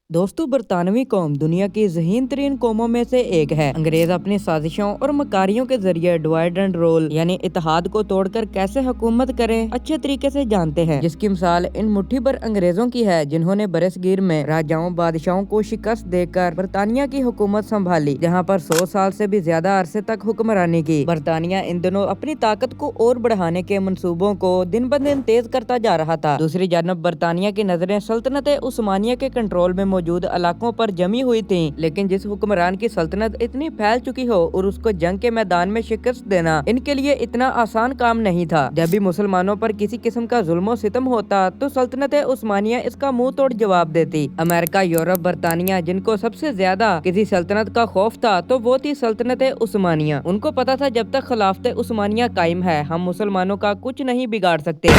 दोस्तों, बरतानवी कौम दुनिया की ज़हीन तरीन कौमों में से एक है। अंग्रेज अपनी साजिशों और मकारियों के जरिए डिवाइड एंड रोल यानी इत्तेहाद को तोड़कर कैसे हुकूमत करें अच्छे तरीके से जानते हैं, जिसकी मिसाल इन मुट्ठी भर अंग्रेजों की है जिन्होंने बरसगीर में राजाओं बादशाहों को शिकस्त देकर बरतानिया की हुकूमत संभाली, जहाँ पर 100 साल से भी ज्यादा अरसे तक हुक्मरानी की। बरतानिया इन दिनों अपनी ताकत को और बढ़ाने के मंसूबों को दिन ब दिन तेज करता जा रहा था। दूसरी जानब बरतानिया की नजरें सल्तनत उस्मानिया के कंट्रोल में मौजूद इलाकों पर जमी हुई थी, लेकिन जिस हुक्मरान की सल्तनत इतनी फैल चुकी हो और उसको जंग के मैदान में शिकस्त देना इनके लिए इतना आसान काम नहीं था। जब भी मुसलमानों पर किसी किस्म का जुल्म सितम होता तो सल्तनत उस्मानिया इसका मुंह तोड़ जवाब देती। अमेरिका, यूरोप, बरतानिया जिनको सबसे ज्यादा किसी सल्तनत का खौफ था तो वो थी सल्तनत उस्मानिया। उनको पता था जब तक खिलाफत उस्मानिया कायम है हम मुसलमानों का कुछ नहीं बिगाड़ सकते।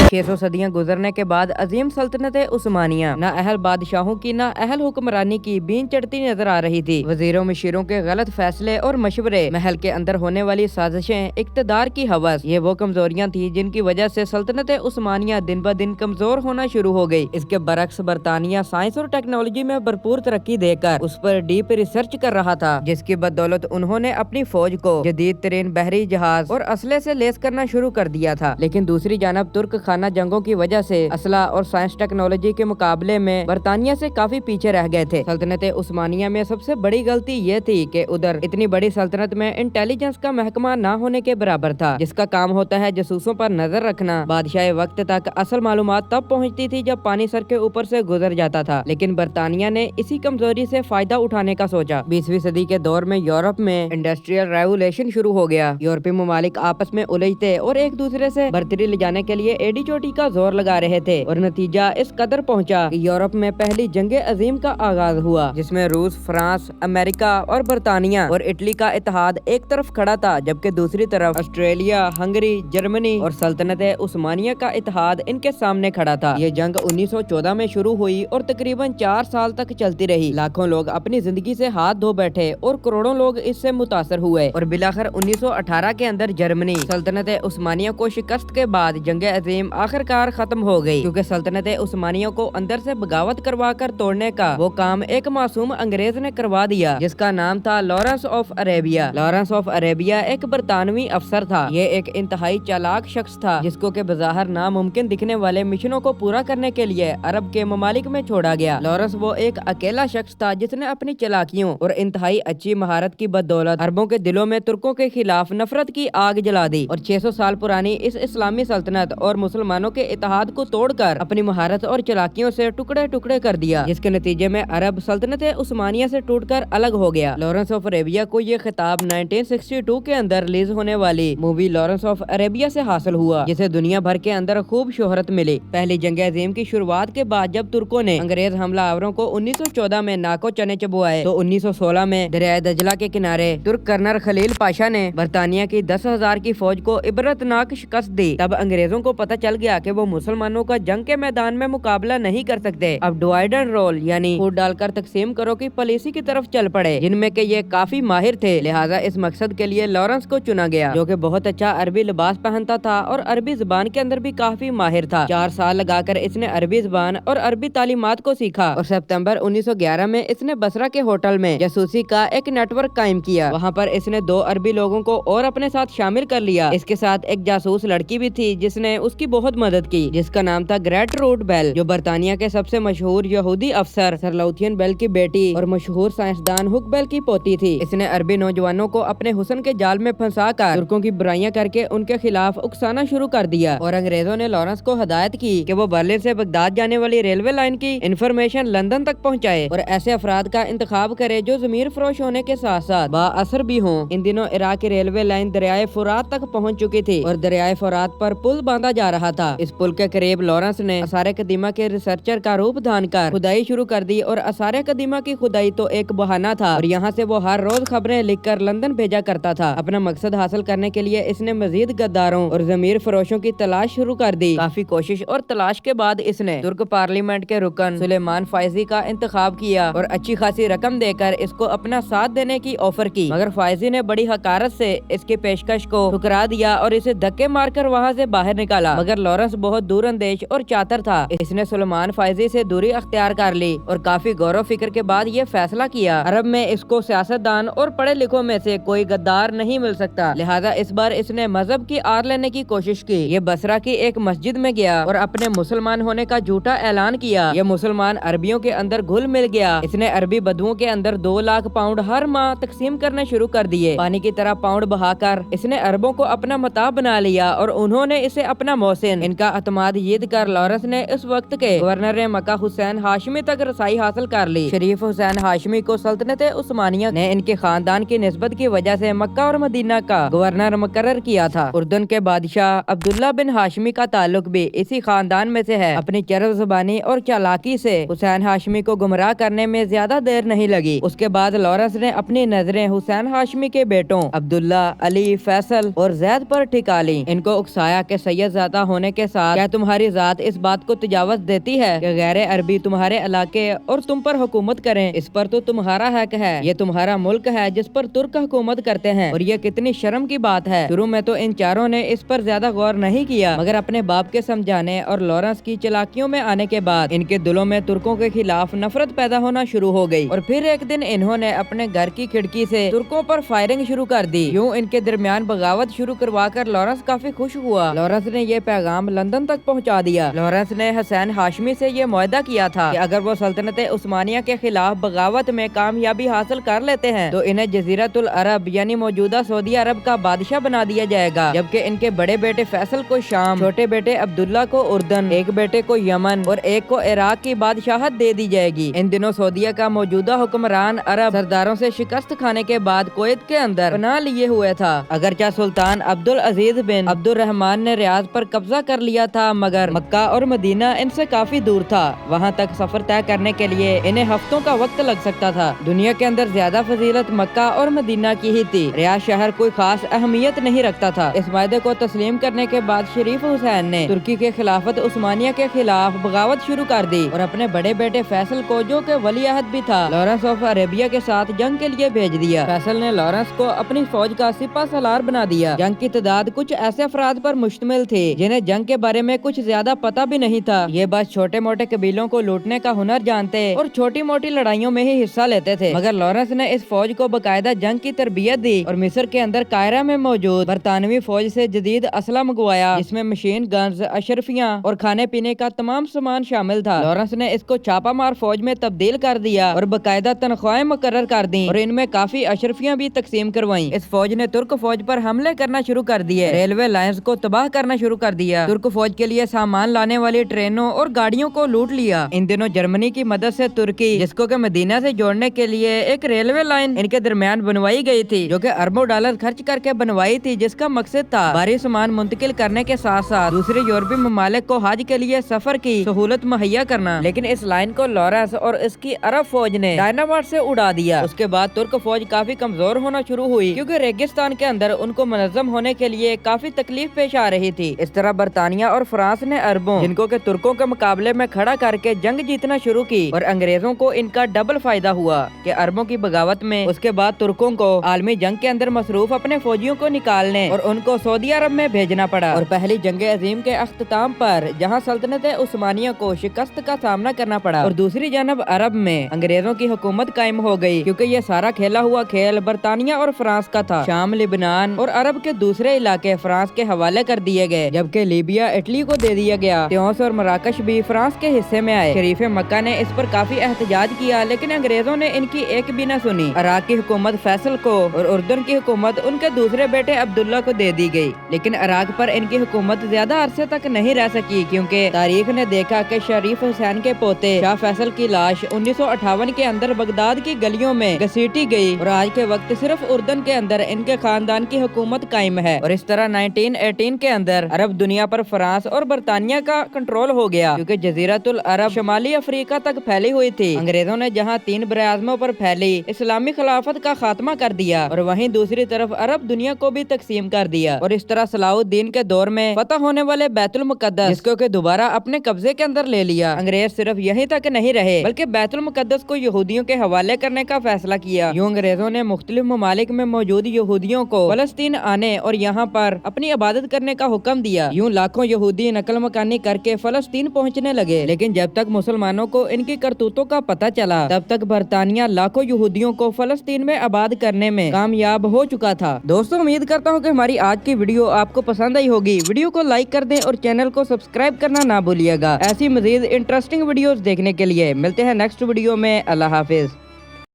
600 सदियां गुजरने के बाद अजीम सल्तनत उस्मानिया न अहल बादशाहों की न अहल हुक्मरानी की बीन चढ़ती नजर आ रही थी। वजीरों मशीरों के गलत फैसले और मशवरे, महल के अंदर होने वाली साजिशें, इक्तदार की हवस, ये वो कमजोरियां थी जिनकी वजह से सल्तनत उस्मानिया दिन ब दिन कमजोर होना शुरू हो गई। इसके बरक्स बरतानिया साइंस और टेक्नोलॉजी में भरपूर तरक्की देकर उस पर डीप रिसर्च कर रहा था, जिसकी बदौलत उन्होंने अपनी फौज को जदीद तरीन बहरी जहाज और असले से लेस करना शुरू कर दिया था। लेकिन दूसरी जानब तुर्क खाना जंगों की वजह से असला और साइंस टेक्नोलॉजी के मुकाबले में बरतानिया से काफी पीछे रह गए थे। सल्तनत उस्मानिया में सबसे बड़ी गलती ये थी कि उधर इतनी बड़ी सल्तनत में इंटेलिजेंस का महकमा न होने के बराबर था, जिसका काम होता है जासूसों पर नजर रखना। बादशाह वक्त तक असल मालूमात तब पहुंचती थी जब पानी सर के ऊपर से गुजर जाता था, लेकिन बरतानिया ने इसी कमजोरी से फायदा उठाने का सोचा। 20वीं सदी के दौर में यूरोप में इंडस्ट्रियल रेवोल्यूशन शुरू हो गया। यूरोपीय ममालिक आपस में उलझते और एक दूसरे से बर्तरी ले जाने के लिए एडी चोटी का जोर लगा रहे थे और नतीजा इस कदर पहुंचा कि यूरोप में पहली जंग अजीम का आगाज हुआ, जिसमें रूस, फ्रांस, अमेरिका और बरतानिया और इटली का इत्तेहाद एक तरफ खड़ा था, जबकि दूसरी तरफ ऑस्ट्रेलिया, हंगरी, जर्मनी और सल्तनत उस्मानिया का इत्तेहाद इनके सामने खड़ा था। ये जंग 1914 में शुरू हुई और तकरीबन 4 साल तक चलती रही। लाखों लोग अपनी जिंदगी से हाथ धो बैठे और करोड़ों लोग इससे मुतासर हुए और बिलाखिर 1918 के अंदर जर्मनी सल्तनत उस्मानिया को शिकस्त के बाद जंग अजीम आखिरकार खत्म हो गई, क्योंकि सल्तनत उस्मानिया को अंदर से बगावत करवा कर तोड़ने का वो काम एक मासूम अंग्रेज ने करवा दिया, जिसका नाम था Lawrence of Arabia. Lawrence of Arabia एक बरतानवी अफसर था। ये एक इंतहाई चालाक शख्स था जिसको के बज़ाहिर नामुमकिन दिखने वाले मिशनों को पूरा करने के लिए अरब के ममालिक में छोड़ा गया। लॉरेंस वो एक अकेला शख्स था जिसने अपनी चालाकियों और इंतहाई अच्छी महारत की बदौलत अरबों के दिलों में तुर्कों के खिलाफ नफरत की आग जला दी और 600 साल पुरानी इस इस्लामी सल्तनत और मुसलमानों के इत्तेहाद को तोड़कर अपनी महारत और चालाकियों से टुकड़े टुकड़े कर दिया, जिसके नतीजे में अरब सल्तनत उस्मानिया से टूटकर अलग हो गया। लॉरेंस ऑफ अरेबिया को ये खिताब 1962 के अंदर रिलीज होने वाली मूवी लॉरेंस ऑफ अरेबिया से हासिल हुआ, जिसे दुनिया भर के अंदर खूब शोहरत मिली। पहली जंग अजीम की शुरुआत के बाद जब तुर्कों ने अंग्रेज हमलावरों को 1914 में नाको चने चबुआए तो 1916 में दरियाए दजला के किनारे तुर्क कर्नल खलील पाशा ने बरतानिया की 10,000 की फौज को इबरतनाक शिकस्त दी। तब अंग्रेजों को पता चल गया कि वो मुसलमानों का जंग के मैदान में मुकाबला नहीं कर सकते। अब डिवाइड एंड रोल यानी फूट डालकर तकसीम करो की पॉलिसी की तरफ चल पड़े, जिनमें के ये काफी माहिर थे। लिहाजा इस मकसद के लिए लॉरेंस को चुना गया, जो कि बहुत अच्छा अरबी लिबास पहनता था और अरबी जुबान के अंदर भी काफी माहिर था। 4 साल लगाकर इसने अरबी जुबान और अरबी तालीमात को सीखा और सितंबर 1911 में इसने बसरा के होटल में जासूसी का एक नेटवर्क कायम किया। वहाँ पर इसने 2 अरबी लोगों को और अपने साथ शामिल कर लिया। इसके साथ एक जासूस लड़की भी थी जिसने उसकी बहुत मदद की, जिसका नाम था ग्रेटरूड बेल, जो बरतानिया के सबसे मशहूर यहूदी अफसर सर लाउथियन बेल की बेटी और मशहूर साइंसदान हुक बेल की पोती थी। इसने अरबी नौजवानों को अपने हुस्न के जाल में फंसा कर तुर्कों की बुराइयां करके उनके खिलाफ उकसाना शुरू कर दिया और अंग्रेजों ने लॉरेंस को हदायत की कि वो बर्लिन से बगदाद जाने वाली रेलवे लाइन की इंफॉर्मेशन लंदन तक पहुंचाए और ऐसे अफराद का इंतखाब करे जो जमीर फरोश होने के साथ साथ बाअसर भी हों। इन दिनों इराक की रेलवे लाइन दरियाए फुरात तक पहुंच चुकी थी और दरियाए फुरात पर पुल बांधा जा रहा था। इस पुल के करीब लॉरेंस ने आसार कदीमा के रिसर्चर का रूप धान कर खुदाई शुरू कर दी और आसार कदीमा की खुदाई तो एक बहाना था और यहाँ से वो हर रोज खबरें लिखकर लंदन भेजा करता था। अपना मकसद हासिल करने के लिए इसने मजीद गद्दारों और जमीर फरोशों की तलाश शुरू कर दी। काफी कोशिश और तलाश के बाद इसने तुर्क पार्लियामेंट के रुकन सुलेमान फायजी का इंतखाब किया और अच्छी खासी रकम देकर इसको अपना साथ देने की ऑफर की, मगर फायजी ने बड़ी हकारत से इसकी पेशकश को ठुकरा दिया और इसे धक्के मारकर वहाँ से बाहर निकाला। मगर लॉरेंस बहुत दूर अंदेश और चातर था। इसने सुलेमान फायजी से दूरी अख्तियार कर ली और काफी गौर फिक्र के बाद ये फैसला किया अरब में इसको सियासतदान और पढ़े लिखों में से कोई गद्दार नहीं मिल सकता, लिहाजा इस बार इसने मजहब की आड़ लेने की कोशिश की। ये बसरा की एक मस्जिद में गया और अपने मुसलमान होने का झूठा ऐलान किया। ये मुसलमान अरबियों के अंदर घुल मिल गया। इसने अरबी बदुओं के अंदर 2 लाख पाउंड हर माह तकसीम करने शुरू कर दिए। पानी की तरह पाउंड बहाकर इसने अरबों को अपना मता बना लिया और उन्होंने इसे अपना मोहसिन। इनका अतमाद जीत कर लॉरेंस ने इस वक्त के गवर्नर मक्का हुसैन हाशमी तक रसाई हासिल कर ली। शरीफ हुसैन हाशमी को सल्तनत उस्मानिया ने इनके खानदान की निस्बत की वजह से मक्का और मदीना का गवर्नर मुकर्रर किया था। उर्दन के बादशाह अब्दुल्ला बिन हाशमी का ताल्लुक भी इसी खानदान में से है। अपनी चरब ज़बानी और चालाकी से हुसैन हाशमी को गुमराह करने में ज्यादा देर नहीं लगी। उसके बाद लॉरेंस ने अपनी नजरें हुसैन हाशमी के बेटों अब्दुल्ला, अली, फैसल और जैद पर ठिका ली। इनको उकसाया कि सैयद ज़ादा होने के साथ क्या तुम्हारी जात इस बात को तजावज देती है कि गैर अरबी तुम्हारे इलाके और तुम पर हुकूमत करें? इस पर तो तुम्हारा हक है। ये तुम्हारा मुल्क है जिस पर तुर्क हुकूमत करते हैं और ये कितनी शर्म की बात है। शुरू में तो इन चारों ने इस पर ज्यादा गौर नहीं किया, मगर अपने बाप के समझाने और लॉरेंस की चालाकियों में आने के बाद इनके दिलों में तुर्कों के खिलाफ नफरत पैदा होना शुरू हो गई। और फिर एक दिन इन्होंने अपने घर की खिड़की से तुर्कों पर फायरिंग शुरू कर दी। यूं इनके दरमियान बगावत शुरू करवा कर लॉरेंस काफी खुश हुआ। लॉरेंस ने ये पैगाम लंदन तक पहुंचा दिया। लॉरेंस ने हुसैन हाशमी से ये मुआहदा किया था कि अगर वो सल्तनत उस्मानिया के खिलाफ बगावत में कामयाबी हासिल कर लेते हैं तो इन्हें जजीरतुल अरब यानी मौजूदा सऊदी अरब का बादशाह बना दिया जाएगा, जबकि इनके बड़े बेटे फैसल को शाम, छोटे बेटे अब्दुल्ला को उर्दन, एक बेटे को यमन और एक को इराक की बादशाहत दे दी जाएगी। इन दिनों सऊदीया का मौजूदा हुक्मरान अरब सरदारों से शिकस्त खाने के बाद कुवैत के अंदर पनाह लिए हुए था। अगरचा सुल्तान अब्दुल अजीज बिन अब्दुल रहमान ने रियाज पर कब्जा कर लिया था, मगर मक्का और मदीना इनसे काफी दूर था। वहाँ तक सफर तय करने के लिए इन्हें हफ्तों का वक्त लग सकता था। दुनिया के अंदर ज्यादा फजीलत मक्का और मदीना की ही थी। रियाज शहर कोई खास अहमियत नहीं रखता था। इस वायदे को तस्लीम करने के बाद शरीफ हुसैन ने तुर्की के खिलाफत उस्मानिया के खिलाफ बगावत शुरू कर दी और अपने बड़े बेटे फैसल को, जो के वली अहद भी था, लॉरेंस ऑफ अरेबिया के साथ जंग के लिए भेज दिया। फैसल ने लॉरेंस को अपनी फौज का सिपा सलार बना दिया। जंग की तादाद कुछ ऐसे अफराद पर मुश्तमिल थी जिन्हें जंग के बारे में कुछ ज्यादा पता भी नहीं था। ये बस छोटे मोटे कबीलों को लूटने का हुनर जानते और छोटी मोटी लड़ाइयों में ही हिस्सा लेते थे। मगर लॉरेंस ने इस फौज को बकायदा जंग की तरबियत दी और मिस्र के अंदर कायरा में मौजूद बरतानवी फौज से जदीद असला मंगवाया, जिसमें मशीन गन्स, अशरफियां और खाने पीने का तमाम सामान शामिल था। लॉरेंस ने इसको छापा मार फौज में तब्दील कर दिया और बकायदा तनख्वाहें मुकर्रर कर दी और इनमें काफी अशरफियां भी तकसीम करवाई। इस फौज ने तुर्क फौज पर हमले करना शुरू कर दिए, रेलवे लाइन्स को तबाह करना शुरू कर दिया, तुर्क फौज के लिए सामान लाने वाली ट्रेनों और गाड़ियों को लूट लिया। इन दिनों जर्मनी की मदद से तुर्की, जिसको के मदीना से जोड़ने के लिए एक रेलवे लाइन इनके दरमियान बनवाई गई थी, जो कि अरबों डॉलर खर्च करके बनवाई थी, जिसका मकसद था भारी सामान मुंतकिल करने के साथ साथ दूसरे यूरोपीय ममालिक को हज के लिए सफर की सहूलत मुहैया करना। लेकिन इस लाइन को लॉरेंस और इसकी अरब फौज ने डायनामाइट से उड़ा दिया। उसके बाद तुर्क फौज काफी कमजोर होना शुरू हुई, क्योंकि रेगिस्तान के अंदर उनको मुनज़्ज़म होने के लिए काफी तकलीफ पेश आ रही थी। इस तरह बरतानिया और फ्रांस ने अरबों, जिनको के तुर्कों के मुकाबले में खड़ा करके जंग जीतना शुरू की और अंग्रेजों को इनका डबल फायदा हुआ कि अरबों की बगावत में उसके बाद तुर्कों को आलमी जंग के अंदर मसरूफ अपने फौजियों को निकालने और उनको सऊदी अरब में भेजना पड़ा। और पहली जंग अजीम के अख्ताम पर जहाँ सल्तनत उस्मानिया को शिकस्त का सामना करना पड़ा और दूसरी जानब अरब में अंग्रेजों की हुकूमत कायम हो गई, क्योंकि ये सारा खेला हुआ खेल बरतानिया और फ्रांस का था। शाम, लिबनान और अरब के दूसरे इलाके फ्रांस के हवाले कर दिए गए, जबकि लीबिया इटली को दे दिया गया। त्यूस और मराकश भी फ्रांस के हिस्से में आए। शरीफ मक्का ने इस पर काफी एहतजाज किया, लेकिन अंग्रेजों ने इनकी एक भी न सुनी। इराक की हुकूमत फैसल को और उर्दन की हुकूमत उनके दूसरे बेटे अब्दुल्ला को दे दी गई। लेकिन इराक पर इनकी हुकूमत ज्यादा अरसे तक नहीं रह सकी, क्योंकि तारीख ने देखा कि शरीफ हुसैन के पोते शाह फैसल की लाश 1958 के अंदर बगदाद की गलियों में घसीटी गई और आज के वक्त सिर्फ उर्दन के अंदर इनके खानदान की हुकूमत कायम है। और इस तरह 1918 के अंदर अरब दुनिया पर फ्रांस और बरतानिया का कंट्रोल हो गया, क्योंकि जजीरतुल अरब शुमाली अफ्रीका तक फैली हुई थी। अंग्रेजों ने जहाँ 3 बराज़मों पर फैली इस्लामी खिलाफत का खात्मा कर दिया और वहीं दूसरी तरफ अरब दुनिया को भी तकसीम कर दिया। और इस तरह सलाहुद्दीन के दौर में फतह होने वाले बैतुल मुकद्दस, जिसको के दोबारा अपने कब्जे के अंदर ले लिया। अंग्रेज सिर्फ यहीं तक नहीं रहे, बल्कि बैतुल मुकद्दस को यहूदियों के हवाले करने का फैसला किया। यूं अंग्रेजों ने मुख्तलिफ ममालिक में मौजूद यहूदियों को फलस्तीन आने और यहाँ पर अपनी इबादत करने का हुक्म दिया। यूं यूं लाखों यहूदी नकल मकानी करके फलस्तीन पहुंचने लगे, लेकिन जब तक मुसलमानों को इनकी करतूतों का पता चला तब तक बरतानिया लाखों यहूदियों को फलस्तीन में आबाद करने में कामयाब हो चुका था। दोस्तों, उम्मीद करता हूँ कि हमारी आज की वीडियो आपको पसंद आई होगी। वीडियो को लाइक कर दें और चैनल को सब्सक्राइब करना ना भूलिएगा। ऐसी मजीद इंटरेस्टिंग वीडियोस देखने के लिए मिलते हैं नेक्स्ट वीडियो में। अल्लाह हाफिज।